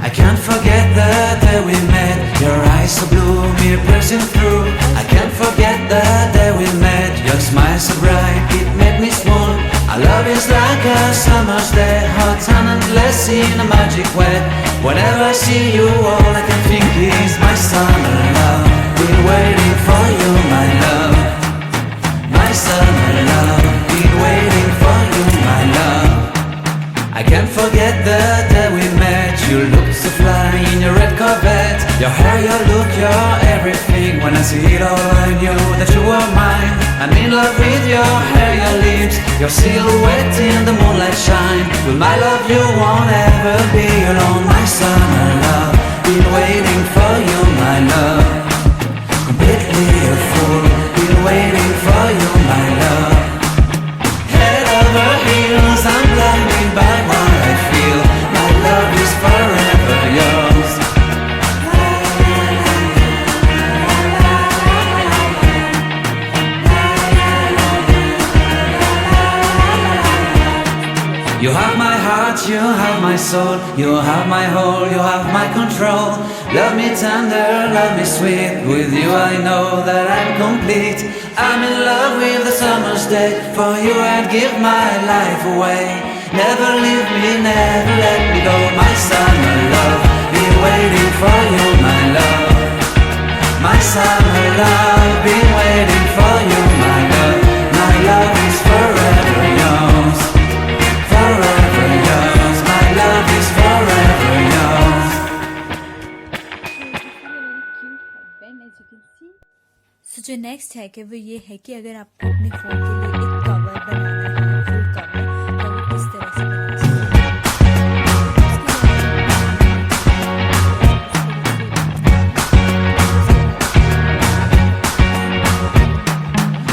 can't forget the day we met. Your eyes so blue, me pressing through. I can't forget the day we met. Your smile so bright, it made me swoon. Our love is like a summer's day, hot and endless in a magic way. Whenever I see you, all I can think is my summer love. Been waiting for you, my love. My summer love. Been waiting for you, my love. I can't forget the day we met. You looked so fly in your red Corvette. Your hair, your look, your everything. When I see it all, I knew that you were mine. I'm in love with your hair, your lips, your silhouette in the moonlight shine. With my love you won't ever be alone. My summer love, been waiting for you, my love. Completely a fool, been waiting for you, my love. Head over heels, I'm blinded by what I feel. My love is forever yours. You have my heart, you have my soul. You have my whole, you have my control. Love me tender, love me sweet. With you I know that I'm complete. I'm in love with the summer's day. For you I'd give my life away. Never leave me, never let me go. My summer love, been waiting for you, my love. My summer love, been waiting for you, my love. My love is forever yours. Forever yours, my love is forever yours. सो जो next है कि वो ये है कि अगर आपको अपने फ़ोन के लिए एक कवर बनाना है, फुल कवर, तो वो किस तरह से बना सकते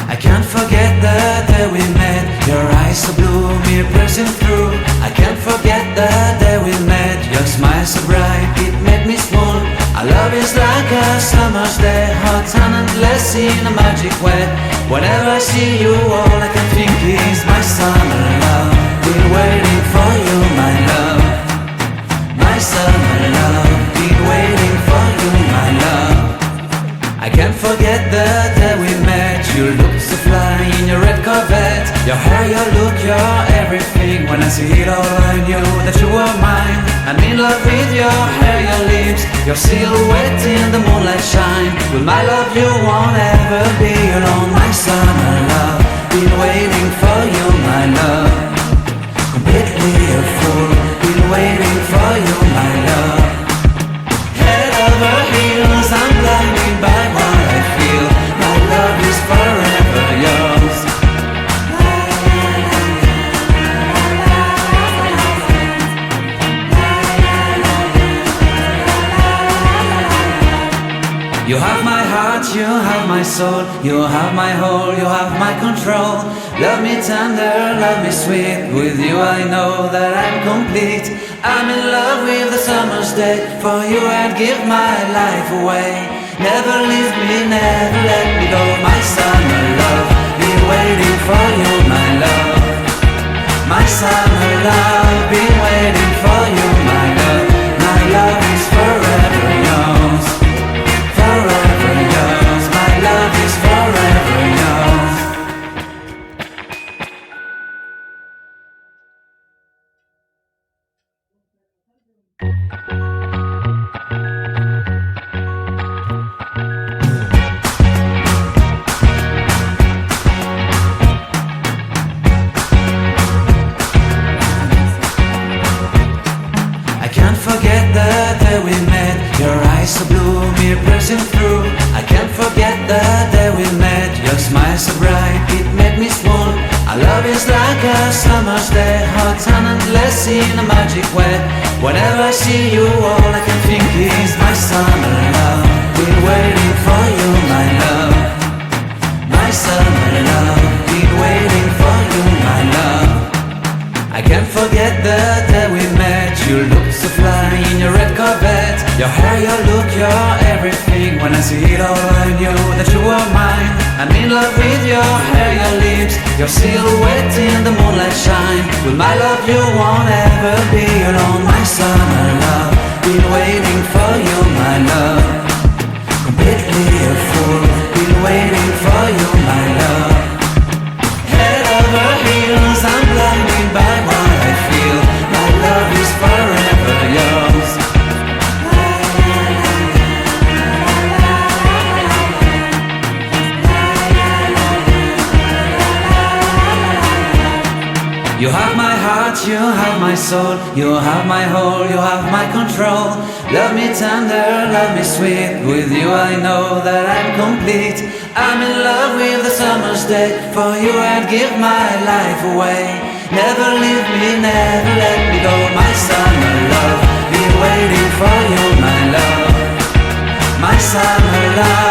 I can't forget the day we met. Your eyes so blue, me pressing through. I can't forget the day we met. Your smile so bright, it made me swoon. Our love is like a summer's day, hot and endless in a magic way. Whenever I see you, all I can think is my summer love. Been waiting for you, my love. My summer love. Been waiting for you, my love. I can't forget the day we met. You looked so fly in your red Corvette. Your hair, your look, your everything. When I see it all, I knew that you were mine. I'm in love with your hair, your lips, your silhouette in the moonlight shine. With my love you won't ever be alone. My summer love, been waiting for you, my love. Completely a fool, been waiting for you, my love. Head over heels, I'm blinded by what I feel. My love is forever yours. You have my heart, you have my soul. You have my whole, you have my control. Love me tender, love me sweet. With you I know that I'm complete. I'm in love with the summer's day. For you I'd give my life away. Never leave me, never let me go. My summer love, been waiting for you, my love. My summer love, been waiting for you, my love. My love is forever yours. Forever yours, my love is forever yours. I can't forget the day we met. Your eyes so blue, me pressing through. I can't forget the day we met. Your smile so bright, it made me swoon. Our love is like a summer's day, hot and endless in a magic way. Whenever I see you, all I can think is my summer love. Been waiting for you, my love. My summer love. Been waiting for you, my love. I can't forget the day we met. You looked so fly in your red Corvette. Your hair, your look, your everything. When I see it all, I knew that you were mine. I'm in love with your hair, your lips, your silhouette in the moonlight shine. With my love you won't ever be alone. My summer love, been waiting for you, my love. Completely a fool, been waiting for you, my love. Head over heels, I'm blinded by what I feel. My love is forever yours. You have my heart, you have my soul, you have my whole, you have my control. Love me tender, love me sweet, with you I know that I'm complete. I'm in love with the summer's day, for you I'd give my life away. Never leave me, never let me go, my summer love. Been waiting for you, my love, my summer love.